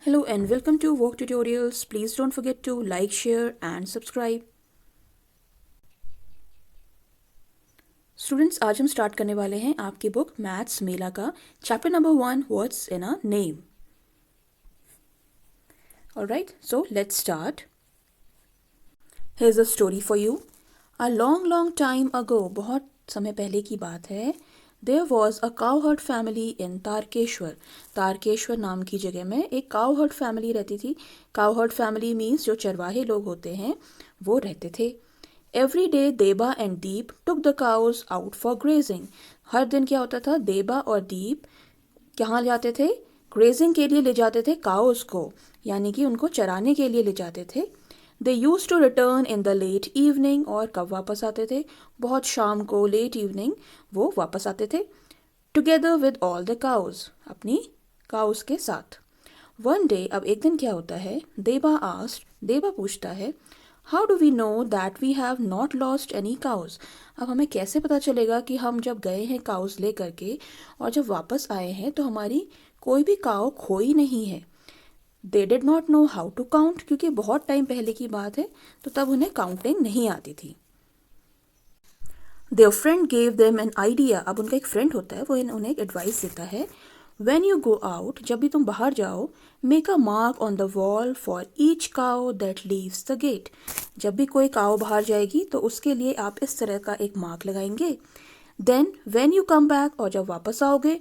Hello and welcome to Work Tutorials. Please don't forget to like, share and subscribe. Students आज हम start करने वाले हैं आपकी बुक मैथ्स मेला का chapter number 1 words in a name. Alright, so let's start. Here's a story for you. A long time ago, बहुत समय पहले की बात है. There was a cowherd family in Tarkeshwar. Tarkeshwar नाम की जगह में एक cowherd family रहती थी. Cowherd family means जो चरवाहे लोग होते हैं वो रहते थे. Every day देबा and Deep took the cows out for grazing. हर दिन क्या होता था, देबा और दीप कहाँ जाते थे, ग्रेजिंग के लिए ले जाते थे काउस को, यानी कि उनको चराने के लिए ले जाते थे. They used to return in the late evening. और कब वापस आते थे, बहुत शाम को, लेट इवनिंग वो वापस आते थे. Together with all the cows, अपनी काउस के साथ. वन डे, अब एक दिन क्या होता है, देबा आस्क्ड, देबा पूछता है, how do we know that we have not lost any cows. अब हमें कैसे पता चलेगा कि हम जब गए हैं काउज ले करके और जब वापस आए हैं तो हमारी कोई भी काउ खोई नहीं है. They did not know how to count, क्योंकि बहुत टाइम पहले की बात है तो तब उन्हें काउंटिंग नहीं आती थी. There friend gave them an idea. अब उनका एक फ्रेंड होता है, वो उन्हें एक एडवाइस देता है. When you go out, जब भी तुम बाहर जाओ, make a mark on the wall for each cow that leaves the gate. जब भी कोई काव बाहर जाएगी तो उसके लिए आप इस तरह का एक मार्क लगाएंगे. Then when you come back, और जब वापस आओगे,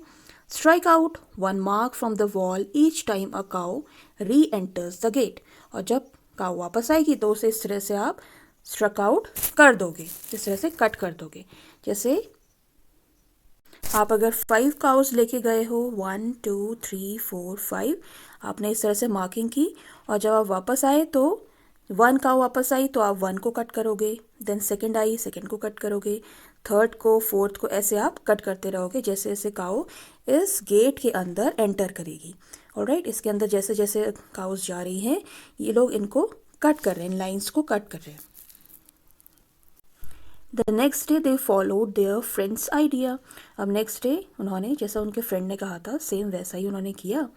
strike out one mark from the wall each time a cow re-enters the gate. और जब काव वापस आएगी तो उसे इस तरह से आप स्ट्रक आउट कर दोगे, इस तरह से कट कर दोगे. जैसे आप अगर 5 काउस लेके गए हो, 1 2 3 4 5, आपने इस तरह से मार्किंग की और जब आप वापस आए तो 1 काउ वापस आई तो आप 1 को कट करोगे, देन सेकंड आई, सेकंड को कट करोगे, थर्ड को, फोर्थ को, ऐसे आप कट करते रहोगे जैसे जैसे काउ इस गेट के अंदर एंटर करेगी. ऑलराइट, इसके अंदर जैसे जैसे काउस जा रही हैं ये लोग इनको कट कर रहे हैं, लाइन्स को कट कर रहे हैं. The next day they followed their friends idea. अब नेक्स्ट डे उन्होंने, जैसा उनके फ्रेंड ने कहा था, सेम वैसा ही उन्होंने किया.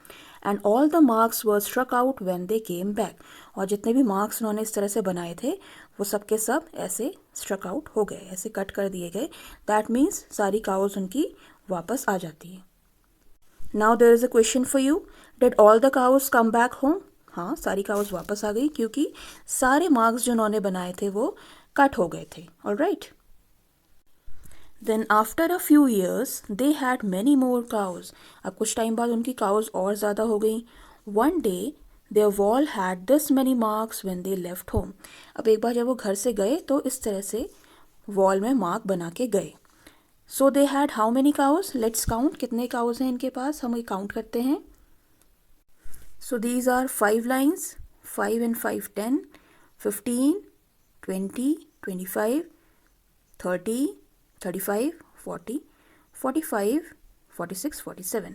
And all the marks were struck out when they came back. और जितने भी मार्क्स उन्होंने इस तरह से बनाए थे वो सब के सब ऐसे स्ट्रक आउट हो गए, ऐसे कट कर दिए गए. दैट मीन्स सारी काउज उनकी वापस आ जाती है. Now there is a question for you, did all the cows come back home. हाँ, सारी काउज वापस आ गई क्योंकि सारे मार्क्स जो उन्होंने बनाए थे वो कट हो गए थे. Alright. Then after a few years they had many more cows. अब कुछ टाइम बाद उनकी काउज और ज़्यादा हो गई. One day their wall had this many marks when they left home. अब एक बार जब वो घर से गए तो इस तरह से वॉल में मार्क बना के गए. So they had how many cows? Let's count. कितने काउज हैं इनके पास, हम ये काउंट करते हैं. So these are 5 lines. 5 and 5 10, 15, 20, 25, 30, 35, 40, 45, 46, 47.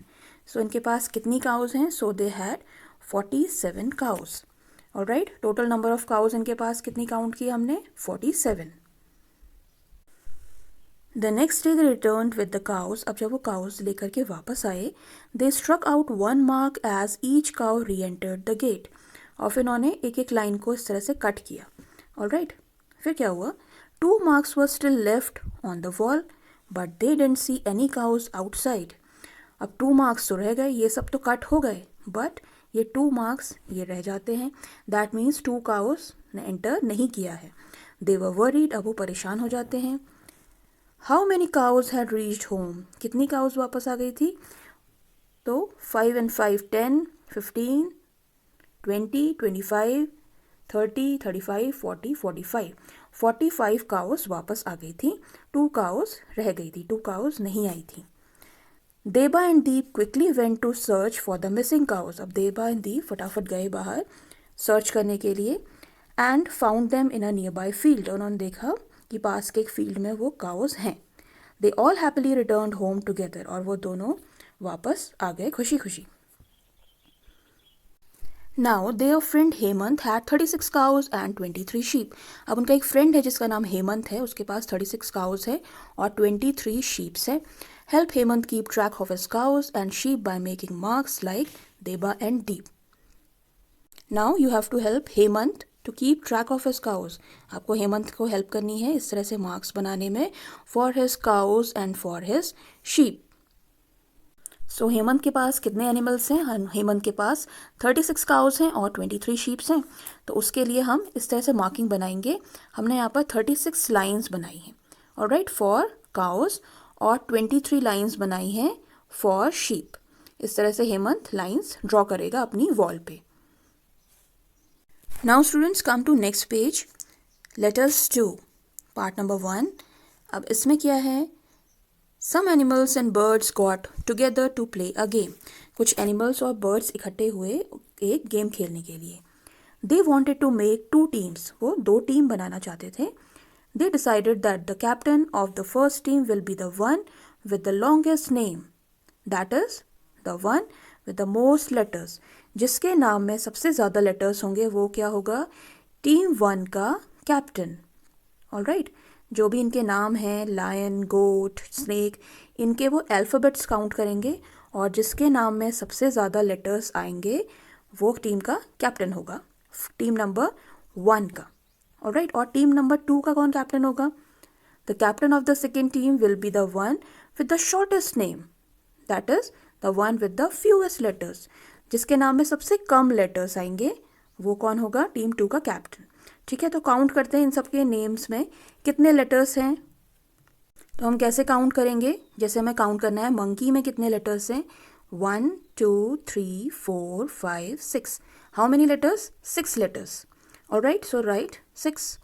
सो इनके पास कितनी काउज हैं? So they had 47 cows. Alright, total number of cows इनके पास कितनी काउंट की हमने? 47. The next day they returned with the cows. अब जब वो काउज लेकर के वापस आए, they struck out 1 mark as each cow reentered the gate. और फिर उन्होंने एक एक लाइन को इस तरह से कट किया. ऑलराइट, फिर क्या हुआ? 2 marks were still left on the wall, but they didn't see any cows outside. अब 2 marks तो रह गए, ये सब तो कट हो गए, बट ये 2 marks ये रह जाते हैं. दैट मीन्स 2 cows ने एंटर नहीं किया है. They were worried. अब वो परेशान हो जाते हैं. How many cows had reached home? कितनी cows वापस आ गई थी? तो 5 and 5 10, 15, 20, 25, 30, 35, 40, 45. 45 काउस वापस आ गई थी, 2 काउस रह गई थी, 2 काउस नहीं आई थी. Deba and Deep quickly went to search for the missing cows. अब देबा एंड दीप फटाफट गए बाहर सर्च करने के लिए. And found them in a near by field. उन्होंने देखा कि पास के एक फील्ड में वो काउस हैं. They all happily returned home together. और वो दोनों वापस आ गए खुशी खुशी. Now their friend Hemant had 36 cows and 23 sheep. अब उनका एक फ्रेंड है जिसका नाम हेमंत है, उसके पास 36 cows है और 23 sheeps है. Help Hemant keep track of his cows and sheep by making marks like Deba and Deep. Now you have to help Hemant to keep track of his cows. आपको हेमंत को हेल्प करनी है इस तरह से मार्क्स बनाने में for his cows and for his sheep. So Hemant के पास कितने एनिमल्स हैं? हेमंत के पास 36 काउज हैं और 23 शीप्स हैं। तो उसके लिए हम इस तरह से मार्किंग बनाएंगे। हमने यहाँ पर 36 लाइंस बनाई हैं ऑलराइट फॉर काउज और 23 लाइंस बनाई हैं फॉर शीप। इस तरह से हेमंत लाइंस ड्रॉ करेगा अपनी वॉल पे। Now students come to next page. Let us do part number 1। अब इसमें क्या है? Some animals and birds got together to play a game. कुछ एनिमल्स और बर्ड्स इकट्ठे हुए एक गेम खेलने के लिए। They wanted to make 2 teams. वो 2 टीम बनाना चाहते थे। They decided that the captain of the first team will be the one with the longest name. That is, the one with the most letters. जिसके नाम में सबसे ज़्यादा letters होंगे वो क्या होगा? टीम 1 का कैप्टन। ऑलराइट, जो भी इनके नाम हैं, लायन, गोट, स्नेक, इनके वो अल्फ़ाबेट्स काउंट करेंगे और जिसके नाम में सबसे ज़्यादा लेटर्स आएंगे वो टीम का कैप्टन होगा, टीम नंबर 1 का। ऑलराइट, और टीम नंबर 2 का कौन कैप्टन होगा? The captain of the second team will be the one with the shortest name, that is the one with the fewest letters. जिसके नाम में सबसे कम लेटर्स आएंगे वो कौन होगा? टीम 2 का कैप्टन। ठीक है, तो काउंट करते हैं इन सबके नेम्स में कितने लेटर्स हैं। तो हम कैसे काउंट करेंगे? जैसे हमें काउंट करना है मंकी में कितने लेटर्स हैं? 1 2 3 4 5 6। How many letters? 6 letters. Alright, so right 6।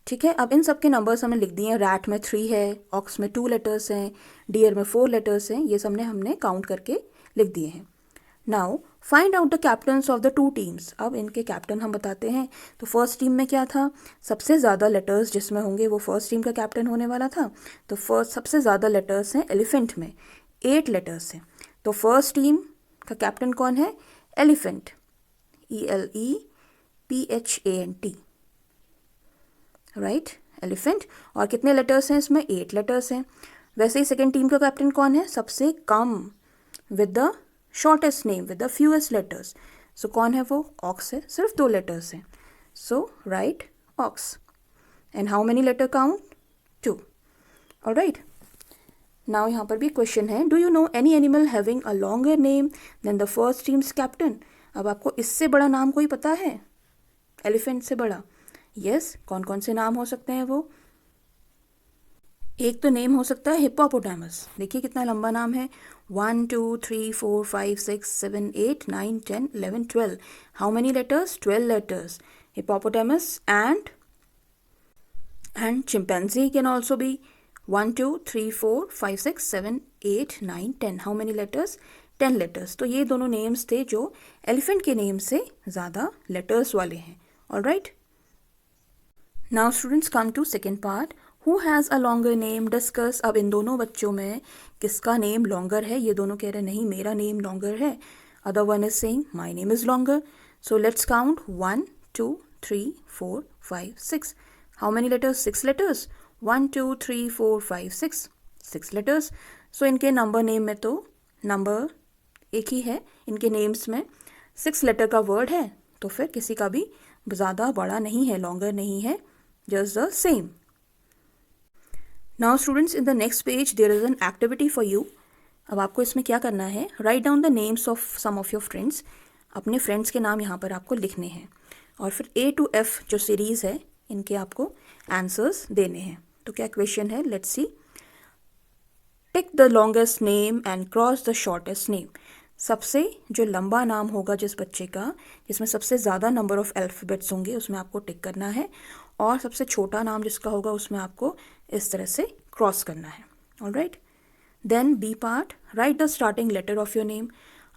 ठीक है, अब इन सब के नंबर्स हमने लिख दिए हैं। रैट में 3 है, ऑक्स में 2 लेटर्स हैं, डियर में 4 लेटर्स हैं। ये सब हमने काउंट करके लिख दिए हैं। Now find out the captains of the 2 teams. अब इनके कैप्टन हम बताते हैं। तो फर्स्ट टीम में क्या था? सबसे ज़्यादा लेटर्स जिसमें होंगे वो फर्स्ट टीम का कैप्टन होने वाला था। तो फर्स्ट सबसे ज़्यादा लेटर्स हैं एलिफेंट में, 8 लेटर्स हैं। तो फर्स्ट टीम का कैप्टन कौन है? Elephant, ELEPHANT, right, elephant. और कितने लेटर्स हैं इसमें? 8 लेटर्स हैं। वैसे ही सेकेंड टीम का कैप्टन कौन है? सबसे कम, with the shortest name, with the fewest letters. So कौन है वो? ऑक्स है, सिर्फ 2 लेटर्स हैं। So right ox. And how many letter count? 2। Alright, now यहाँ पर भी क्वेश्चन है, do you know any animal having a longer name then the first teams captain? अब आपको इससे बड़ा नाम कोई पता है एलिफेंट से बड़ा? यस, कौन कौन से नाम हो सकते हैं वो? एक तो नेम हो सकता है हिप्पोपोटामस। देखिए कितना लंबा नाम है, 1 2 3 4 5 6 7 8 9 10 11 12। How many letters? 12 letters. Hippopotamus and chimpanzee can also be 1 2 3 4 5 6 7 8 9 10। How many letters? 10 letters. तो ये दोनों नेम्स थे जो एलिफेंट के नेम से ज़्यादा लेटर्स वाले हैं। Alright, now students come to second part. Who has a longer name? Discuss. अब इन दोनों बच्चों में किसका नेम लॉन्गर है? ये दोनों कह रहे हैं नहीं मेरा नेम लॉन्गर है। Other one is saying my name is longer. So let's count 1 2 3 4 5 6। How many letters? 6 letters. 1 2 3 4 5 6, 6 letters. So इनके नंबर नेम में तो नंबर एक ही है, इनके नेम्स में 6 लेटर का वर्ड है, तो फिर किसी का भी ज़्यादा बड़ा नहीं है, लॉन्गर नहीं है, just the same. Now students, in the next page there is an activity for you. अब आपको इसमें क्या करना है? Write down the names of some of your friends. अपने फ्रेंड्स के नाम यहाँ पर आपको लिखने हैं और फिर A to F जो सीरीज़ है इनके आपको आंसर्स देने हैं। तो क्या क्वेश्चन है? Let's see. Tick the longest name and cross the shortest name. सबसे जो लंबा नाम होगा जिस बच्चे का, जिसमें सबसे ज़्यादा नंबर ऑफ़ अल्फ़ाबेट्स होंगे, उसमें आपको टिक करना है और सबसे छोटा नाम जिसका होगा उसमें आपको इस तरह से क्रॉस करना है। Alright, then B part, write the starting letter of your name.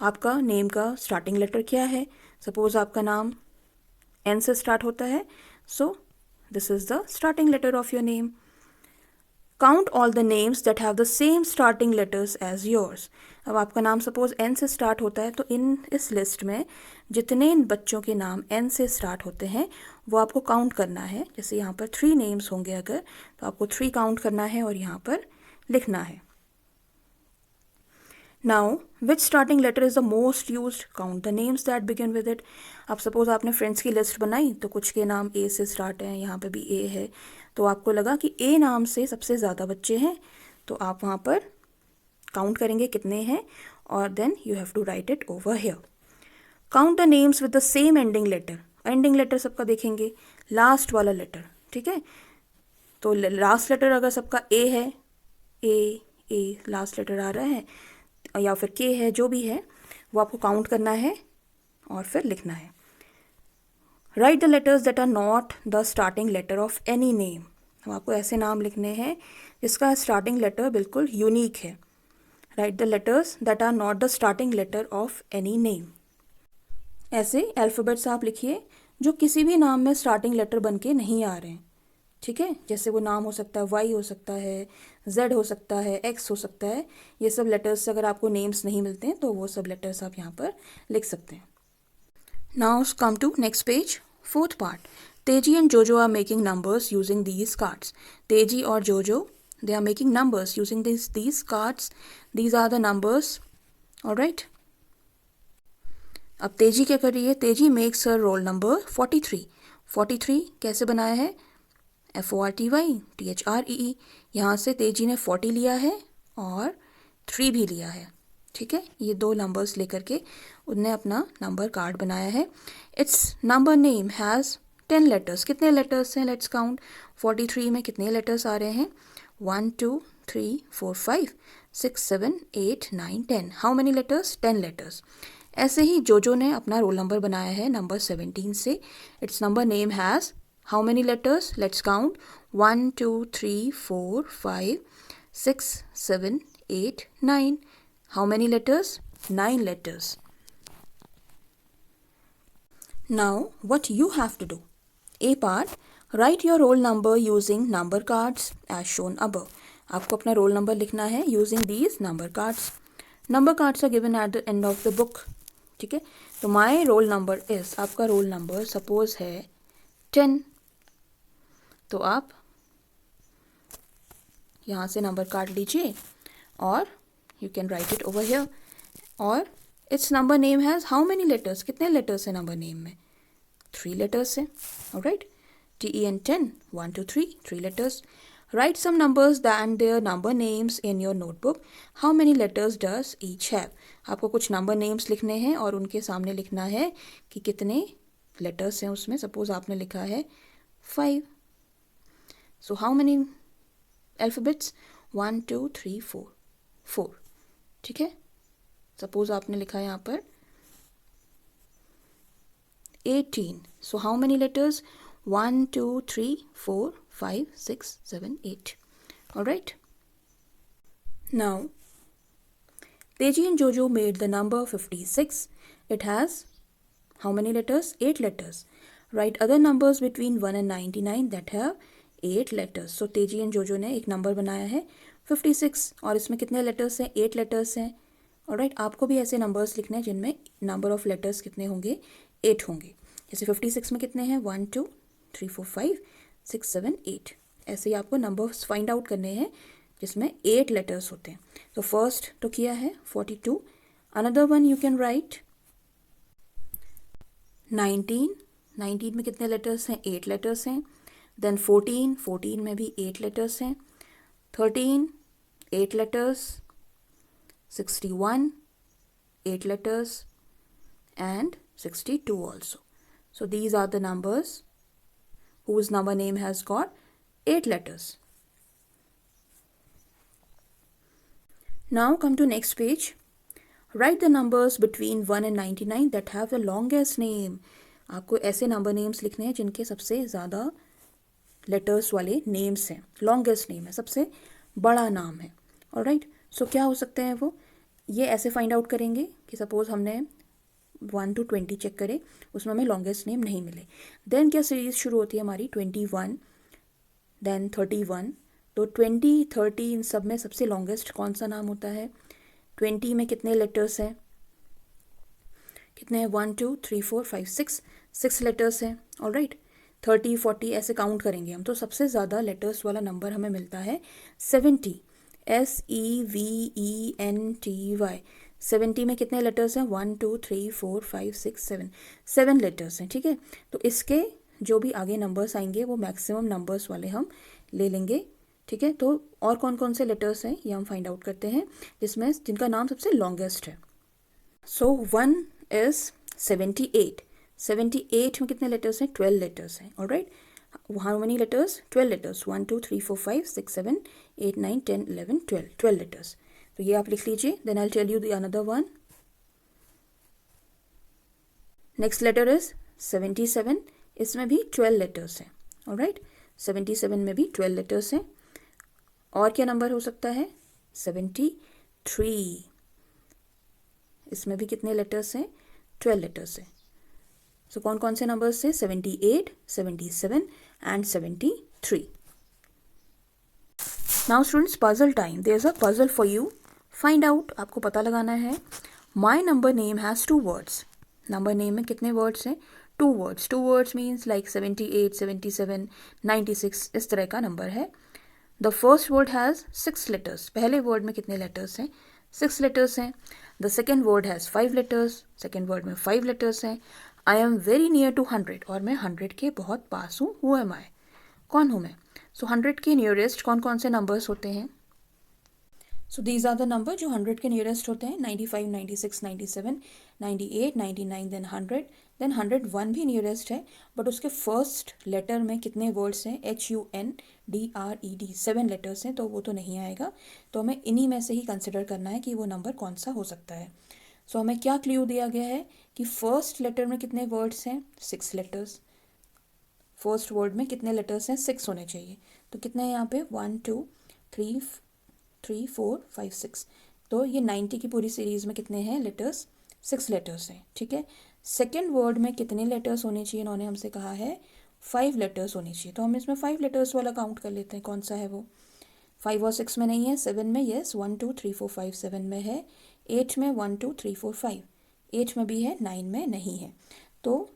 आपका नेम का स्टार्टिंग लेटर क्या है? सपोज आपका नाम एन से स्टार्ट होता है, so this is the starting letter of your name. Count all the names that have the same starting letters as yours. अब आपका नाम सपोज एन से स्टार्ट होता है, तो इस लिस्ट में जितने बच्चों के नाम एन से स्टार्ट होते हैं वो आपको काउंट करना है। जैसे यहाँ पर 3 नेम्स होंगे अगर, तो आपको 3 काउंट करना है और यहाँ पर लिखना है। Now which starting letter is the most used, count the names that begin with it. अब सपोज आपने फ्रेंड्स की लिस्ट बनाई तो कुछ के नाम ए से स्टार्ट हैं, यहाँ पे भी ए है, तो आपको लगा कि ए नाम से सबसे ज़्यादा बच्चे हैं, तो आप वहाँ पर काउंट करेंगे कितने हैं, और then you have to write it over here. Count the names with the same ending letter, ending letter सबका देखेंगे, लास्ट वाला लेटर, ठीक है। तो लास्ट लेटर अगर सबका ए है, ए लास्ट लेटर आ रहा है, या फिर के है, जो भी है वो आपको काउंट करना है और फिर लिखना है। Write the letters that are not the starting letter of any name. हम आपको ऐसे नाम लिखने हैं जिसका स्टार्टिंग लेटर बिल्कुल यूनिक है। Write the letters that are not the starting letter of any name. ऐसे अल्फ़ाबेट्स आप लिखिए जो किसी भी नाम में स्टार्टिंग लेटर बन के नहीं आ रहे हैं, ठीक है। जैसे वो नाम हो सकता है वाई हो सकता है, जेड हो सकता है, एक्स हो सकता है, ये सब लेटर्स अगर आपको नेम्स नहीं मिलते हैं तो वो सब लेटर्स आप यहाँ पर लिख सकते हैं। Now come to next page, fourth part. Teji and Jojo are making numbers using these cards. Teji और जोजो, they are making numbers using these cards. These are the numbers, all right. अब तेजी क्या कर रही है, तेजी मेक्स हर रोल नंबर 43। 43 कैसे बनाया है, FORTY यहाँ से तेजी ने 40 लिया है और 3 भी लिया है, ठीक है। ये दो नंबर्स लेकर के उनने अपना नंबर कार्ड बनाया है। It's number name has 10 letters. कितने लेटर्स हैं, लेट्स काउंट। 43 में कितने लेटर्स आ रहे हैं, 1 2 3 4 5 6 7 8 9 10। How many letters, 10 letters. ऐसे ही जोजो ने अपना रोल नंबर बनाया है नंबर 17 से। It's number name has how many letters, let's count. 1 2 3 4 5 6 7 8 9। How many letters, 9 letters. Now what you have to do. A part, write your roll number using number cards as shown above. आपको अपना roll number लिखना है using these number cards. Number cards are given at the end of the book. ठीक है, तो my roll number is, आपका roll number suppose है 10, तो आप यहाँ से नंबर कार्ड लीजिए और you can write it over here. और its number name has how many letters, कितने letters है नंबर नेम में, 3 letters है, alright. TEN 1 2 3 3 letters. Write some numbers and their number names in your notebook. How many letters does each have? आपको कुछ number names लिखने हैं और उनके सामने लिखना है कि कितने लेटर्स हैं उसमें। सपोज आपने लिखा है 5, so how many alphabets, 1 2 3 4 4, ठीक है। सपोज आपने लिखा है यहाँ पर 18, so how many letters, 1 2 3 4 5 6 7 8, all right. Now Teji and Jojo made the number 56. It has how many letters, 8 letters. Write other numbers between 1 and 99 that have 8 letters. So Teji and Jojo ने एक number बनाया है 56 और इसमें कितने letters हैं, 8 letters हैं, alright. आपको भी ऐसे नंबर्स लिखने हैं जिनमें नंबर ऑफ लेटर्स कितने होंगे, 8 होंगे। जैसे 56 में कितने हैं, 1 2 3 4 5 6 7 8। ऐसे ही आपको नंबर्स फाइंड आउट करने हैं जिसमें 8 लेटर्स होते हैं। तो फर्स्ट तो किया है 42। Another one you can right 19। 19 में कितने लेटर्स हैं, 8 लेटर्स हैं। देन 14, 14 में भी 8 लेटर्स हैं। 13, 8 letters. 61, 8 letters, and 62 also. So these are the numbers whose number name has got 8 letters. Now come to next page. Write the numbers between 1 and 99 that have the longest name. आपको ऐसे number names लिखने हैं जिनके सबसे ज़्यादा letters वाले names हैं, longest name है, सबसे बड़ा नाम है, ऑलराइट। सो क्या हो सकते हैं वो, ये ऐसे फाइंड आउट करेंगे कि सपोज हमने 1 to 20 चेक करे, उसमें हमें लॉन्गेस्ट नेम नहीं मिले। देन क्या सीरीज़ शुरू होती है हमारी 21, देन 31। तो 20 30 इन सब में सबसे लॉन्गेस्ट कौन सा नाम होता है, 20 में कितने लेटर्स हैं, कितने हैं, 1 2 3 4 5 6 लेटर्स हैं, ऑलराइट। 30 40 ऐसे काउंट करेंगे हम, तो सबसे ज़्यादा लेटर्स वाला नंबर हमें मिलता है 70। SEVENTY। 70 में कितने लेटर्स हैं? 1 2 3 4 5 6 7, 7 लेटर्स हैं, ठीक है। तो इसके जो भी आगे नंबर्स आएंगे वो मैक्सिमम नंबर्स वाले हम ले लेंगे, ठीक है। तो और कौन कौन से लेटर्स हैं ये हम फाइंड आउट करते हैं, जिसमें जिनका नाम सबसे लॉन्गेस्ट है। सो 1 इज 78। 78 में कितने लेटर्स हैं? 12 लेटर्स हैं, alright. How many letters? 12 letters. 1 2 3 4 5 6 7 8 9 10 11 12, 12 letters. तो ये आप लिख लीजिए। Then I tell you the another one. Next letter is 77। इसमें भी 12 लेटर्स हैं, ऑलराइट। 77 में भी 12 लेटर्स हैं। और क्या नंबर हो सकता है? 73। इसमें भी कितने लेटर्स हैं? 12 लेटर्स हैं। सो कौन कौन से नंबर्स हैं? 78, 77 and 73। Now students, puzzle time. There is a puzzle for you. Find out, आपको पता लगाना है। My number name has 2 words. Number name में कितने वर्ड्स हैं? 2 वर्ड्स। 2 वर्ड्स मीन्स लाइक 78, 77, 96, इस तरह का नंबर है। The first word has 6 letters. पहले वर्ड में कितने लेटर्स हैं? 6 लेटर्स हैं। The second word has 5 letters. Second word में 5 लेटर्स हैं। I am very near to 100। और मैं 100 के बहुत पास हूँ। Who am I? कौन हूँ मैं? सो 100 के नियरेस्ट कौन कौन से नंबर्स होते हैं? So these are the number जो 100 के नियरेस्ट होते हैं। 95, 96, 97, 98, 99, देन 100, देन 101 भी नियरेस्ट है। बट उसके फर्स्ट लेटर में कितने वर्ड्स हैं? HUNDRED, 7 लेटर्स हैं, तो वो तो नहीं आएगा। तो हमें इन्हीं में से ही कंसिडर करना है कि वो नंबर कौन सा हो सकता है। सो हमें क्या क्ल्यू दिया गया है कि फर्स्ट लेटर में कितने वर्ड्स हैं? 6 लेटर्स। फर्स्ट वर्ड में कितने लेटर्स हैं? 6 होने चाहिए। तो कितने हैं यहाँ पे? 1 2 3 4 5 6। तो ये 90 की पूरी सीरीज में कितने हैं लेटर्स? 6 लेटर्स हैं, ठीक है। सेकेंड वर्ड में कितने लेटर्स होने चाहिए? इन्होंने हमसे कहा है 5 लेटर्स होने चाहिए। तो हम इसमें 5 लेटर्स वाला काउंट कर लेते हैं। कौन सा है वो? 5 और 6 में नहीं है, 7 में यस। 1 2 3 4 5 7 में है। 8 में 1 2 3 4 5, 8 में भी है, 9 में नहीं है। तो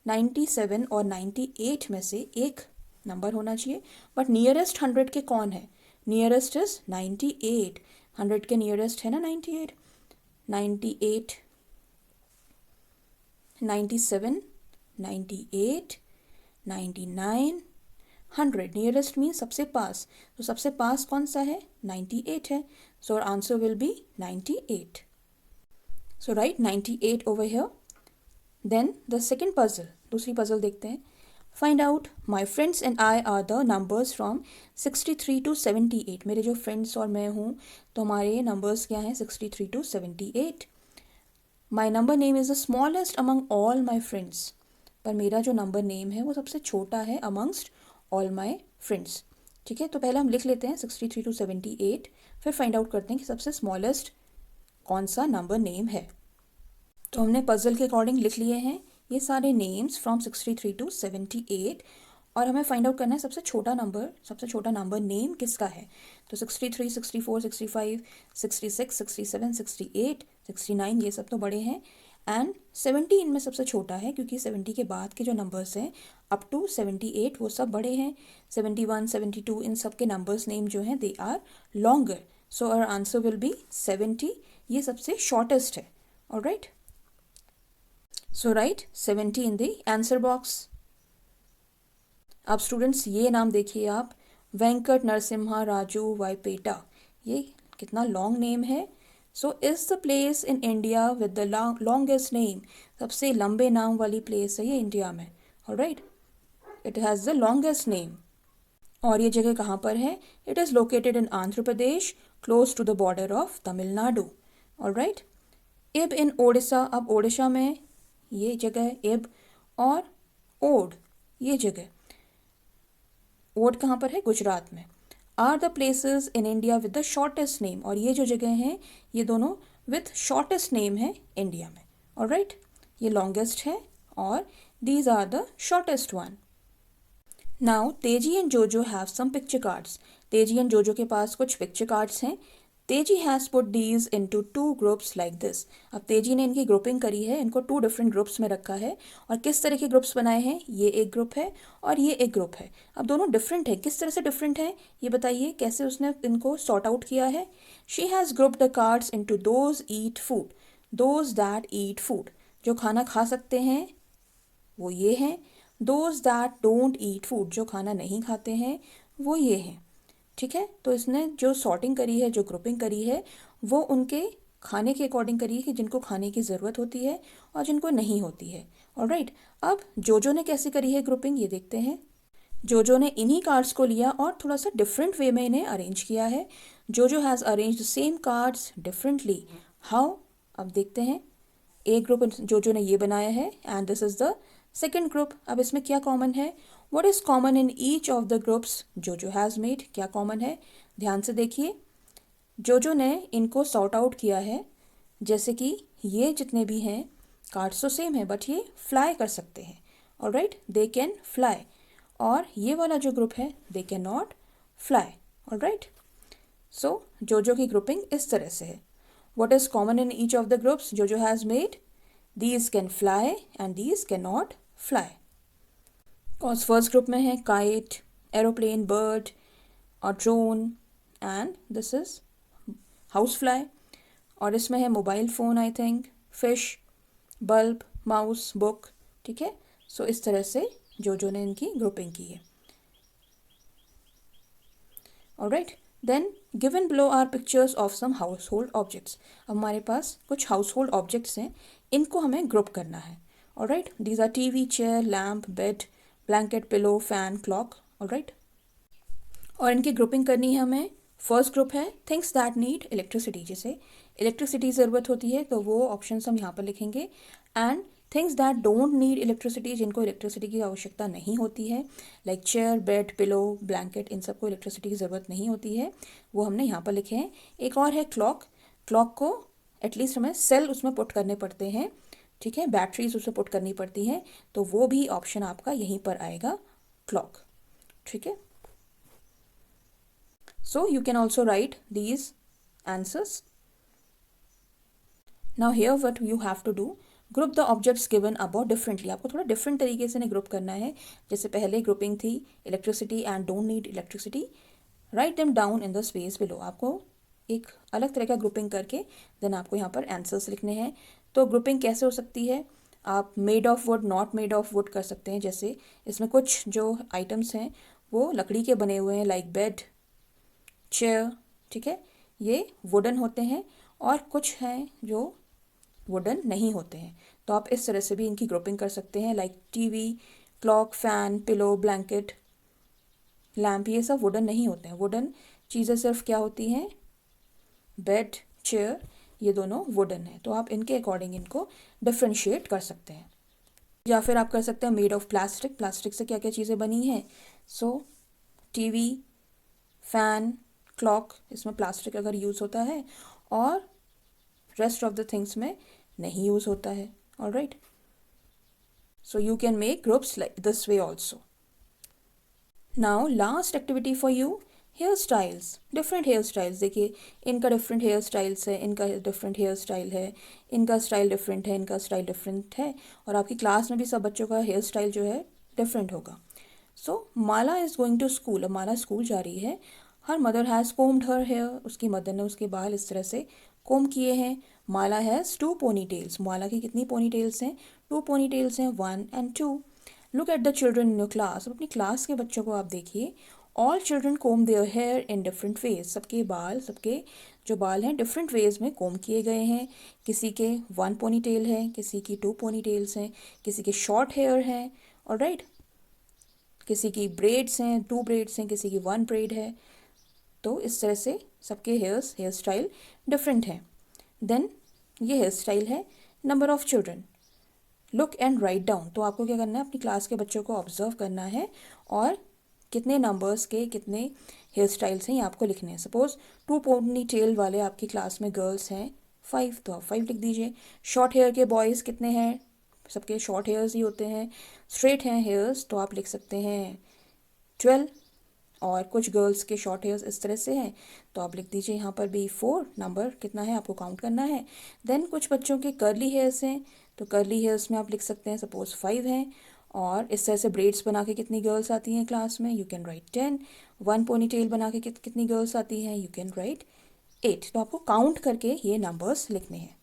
97 और 98 में से एक नंबर होना चाहिए। बट नियरेस्ट 100 के कौन है? Nearest is 98। 100 के नियरेस्ट है ना 98। 98, 97, 98, 99, 100। नियरेस्ट मीन सबसे पास। तो सबसे पास कौन सा है? 98 है। So our answer will be 98। So write 98 over here. Then the second puzzle, दूसरी पजल देखते हैं। Find out my friends and I are the numbers from 63 to 78। मेरे जो फ्रेंड्स और मैं हूँ, तो हमारे नंबर्स क्या हैं? 63 to 78। My number name is the smallest among all my friends. पर मेरा जो नंबर नेम है वो सबसे छोटा है अमंगस्ट ऑल माई फ्रेंड्स, ठीक है। तो पहले हम लिख लेते हैं 63 to 78, फिर फाइंड आउट करते हैं कि सबसे स्मॉलेस्ट कौन सा नंबर नेम है। तो हमने पजल के अकॉर्डिंग लिख लिए हैं ये सारे नेम्स फ्रॉम 63 to 78, और हमें फाइंड आउट करना है सबसे छोटा नंबर नेम किसका है। तो 63, 64, 65, 66, 67, 68, 69 ये सब तो बड़े हैं, एंड 70 इनमें सबसे छोटा है, क्योंकि 70 के बाद के जो नंबर्स हैं अप टू 78 वो सब बड़े हैं। 71, 72 इन सब के नंबर्स नेम जो हैं they are longer. So our answer will be 70। ये सबसे शॉर्टेस्ट है, alright. So write 70 in the answer box. अब स्टूडेंट्स ये नाम देखिए आप, वेंकट नरसिम्हा राजू वाईपेटा। ये कितना लॉन्ग नेम है। So is the place in India with the longest name. सबसे लंबे नाम वाली प्लेस है ये इंडिया में, alright. It has the longest name. और ये जगह कहाँ पर है? It is located in Andhra Pradesh, close to the border of Tamil Nadu, alright. Ib in Odisha. अब ओडिशा में ये जगह है इब, और ओड ये जगह। ओड कहाँ पर है? गुजरात में। Are the places in India with the shortest name. और ये जो जगह हैं ये दोनों विथ शॉर्टेस्ट नेम है इंडिया में, ऑलराइट। ये लॉन्गेस्ट है और these are the shortest one. Now Teji and Jojo have some picture cards. Teji and Jojo के पास कुछ पिक्चर कार्ड्स हैं। Teji has put these into two groups like this. अब तेजी ने इनकी ग्रुपिंग करी है, इनको टू डिफरेंट ग्रुप्स में रखा है। और किस तरह के ग्रुप्स बनाए हैं? ये एक ग्रुप है और ये एक ग्रुप है। अब दोनों डिफरेंट है, किस तरह से डिफरेंट है ये बताइए, कैसे उसने इनको सॉर्ट आउट किया है? She has grouped the cards into those eat food, those that eat food, जो खाना खा सकते हैं वो ये हैं। Those that don't eat food, जो खाना नहीं खाते हैं वो ये हैं। ठीक है, तो इसने जो सॉर्टिंग करी है, जो ग्रुपिंग करी है, वो उनके खाने के अकॉर्डिंग करी है कि जिनको खाने की ज़रूरत होती है और जिनको नहीं होती है। ऑलराइट, अब जोजो ने कैसे करी है ग्रुपिंग ये देखते हैं। जोजो ने इन्हीं कार्ड्स को लिया और थोड़ा सा डिफरेंट वे में इन्हें अरेंज किया है। जोजो has arrange the same cards differently. How? अब देखते हैं। एक ग्रुप जोजो ने ये बनाया है and this is the second group. अब इसमें क्या कॉमन है? What is common in each of the groups जोजो हैज़ मेड? क्या कॉमन है? ध्यान से देखिए। जोजो ने इनको सॉर्ट आउट किया है, जैसे कि ये जितने भी हैं कार्ड्स तो सेम है बट ये फ्लाई कर सकते हैं। Alright, they can fly. और ये वाला जो ग्रुप है they can not fly. Alright, so जोजो की ग्रुपिंग इस तरह से है। What is common in each of the groups Jojo has made? These can fly and these cannot fly. कौन फर्स्ट ग्रुप में है काइट, एरोप्लेन, बर्ड और drone and this is house fly. और इसमें है mobile phone, I think, fish, bulb, mouse, book. ठीक है, सो इस तरह से जोजो ने इनकी ग्रुपिंग की है। Alright, then given below are pictures of some house hold objects. अब हमारे पास कुछ हाउस होल्ड ऑब्जेक्ट्स हैं, इनको हमें ग्रुप करना है। Alright, these are TV, chair, lamp, bed, blanket, pillow, fan, clock. Alright, और इनकी ग्रुपिंग करनी है हमें। फर्स्ट ग्रुप है थिंग्स दैट नीड इलेक्ट्रिसिटी, जिसे इलेक्ट्रिसिटी ज़रूरत होती है तो वो ऑप्शन हम यहाँ पर लिखेंगे। And things that don't need electricity, जिनको इलेक्ट्रिसिटी की आवश्यकता नहीं होती है, like chair, bed, pillow, blanket, इन सबको इलेक्ट्रिसिटी की ज़रूरत नहीं होती है, वो हमने यहाँ पर लिखे हैं। एक और है क्लॉक। क्लॉक को एटलीस्ट हमें सेल उसमें पुट करने पड़ते हैं। ठीक है, बैटरीज उसमें पुट करनी पड़ती हैं, तो वो भी ऑप्शन आपका यहीं पर आएगा, क्लॉक। ठीक है, so you can also write these answers. Now here what you have to do, group the objects given above differently. आपको थोड़ा डिफरेंट तरीके से ग्रुप करना है। जैसे पहले ग्रुपिंग थी electricity and don't need electricity, write them down in the space below. आपको एक अलग तरह का ग्रुपिंग करके देन आपको यहाँ पर आंसर्स लिखने हैं। तो ग्रुपिंग कैसे हो सकती है? आप made of would, not made of would कर सकते हैं। जैसे इसमें कुछ जो आइटम्स हैं वो लकड़ी के बने हुए हैं, लाइक बेड, चेयर। ठीक है, ये वुडन होते हैं, और कुछ हैं जो वुडन नहीं होते हैं। तो आप इस तरह से भी इनकी ग्रुपिंग कर सकते हैं, like TV, clock, fan, pillow, blanket, lamp, ये सब वुडन नहीं होते हैं। वुडन चीज़ें सिर्फ क्या होती हैं? बेड, चेयर, ये दोनों वुडन है। तो आप इनके अकॉर्डिंग इनको डिफ्रेंशिएट कर सकते हैं। या फिर आप कर सकते हैं मेड ऑफ प्लास्टिक। प्लास्टिक से क्या क्या चीज़ें बनी हैं? सो टीवी, फैन, क्लॉक, इसमें प्लास्टिक अगर यूज़ होता है, और रेस्ट ऑफ द थिंग्स में नहीं यूज़ होता है। Alright, so you can make groups like this way also. Now last activity for you, hair styles. Different hair styles, देखिए इनका डिफरेंट हेयर स्टाइल्स है, इनका डिफरेंट हेयर स्टाइल है, इनका स्टाइल डिफरेंट है, इनका स्टाइल डिफरेंट है, और आपकी क्लास में भी सब बच्चों का हेयर स्टाइल जो है डिफरेंट होगा। So Mala is going to school. अब माला स्कूल जा रही है। Her mother has combed her hair. उसकी मदर ने उसके बाल इस तरह से कोम किए हैं। Mala has two pony tails. Mala की कितनी पोनी टेल्स हैं? टू पोनी टेल्स हैं, 1 and 2। Look at the children in your class. अपनी क्लास के बच्चों को आप देखिए। All children comb their here in different ways. सबके बाल, सबके जो बाल हैं डिफरेंट वेज में कोम किए गए हैं। किसी के 1 पोनी टेल है, किसी की 2 पोनी टेल्स हैं, किसी के शॉर्ट हेयर हैं। ऑलराइट, किसी की ब्रेड्स हैं, 2 ब्रेड्स हैं, किसी की 1 ब्रेड है। तो इस तरह से सबके हेयर स्टाइल डिफरेंट है। देन ये हेयर स्टाइल है number of children. Look and write down. तो आपको क्या करना है? अपनी क्लास के बच्चों को ऑब्जर्व करना है और कितने नंबर्स के कितने हेयर स्टाइल्स हैं ये आपको लिखने हैं। सपोज 2 पोनी टेल वाले आपकी क्लास में गर्ल्स हैं 5, तो आप 5 लिख दीजिए। शॉर्ट हेयर के बॉयज़ कितने हैं? सबके शॉर्ट हेयर्स ही होते हैं। स्ट्रेट हैं हेयर्स, तो आप लिख सकते हैं 12। और कुछ गर्ल्स के शॉर्ट हेयर्स इस तरह से हैं, तो आप लिख दीजिए यहाँ पर भी 4 नंबर कितना है आपको काउंट करना है। देन कुछ बच्चों के कर्ली हेयर्स हैं, तो कर्ली हेयर्स में आप लिख सकते हैं सपोज 5 हैं। और इस तरह से ब्रेड्स बना के कितनी गर्ल्स आती हैं क्लास में, you can write 10। One pony tail बना के कितनी गर्ल्स आती हैं, यू कैन राइट 8। तो आपको काउंट करके ये नंबर्स लिखने हैं।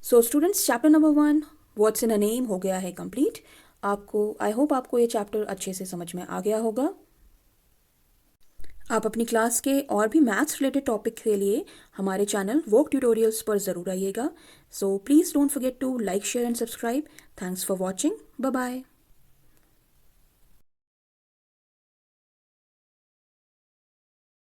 So students, chapter number 1 what's in a name हो गया है कंप्लीट। आपको आई होप आपको ये चैप्टर अच्छे से समझ में आ गया होगा। आप अपनी क्लास के और भी मैथ्स रिलेटेड टॉपिक के लिए हमारे चैनल वोक ट्यूटोरियल्स पर ज़रूर आइएगा। So please don't forget to like share and subscribe. Thanks for watching. Bye bye.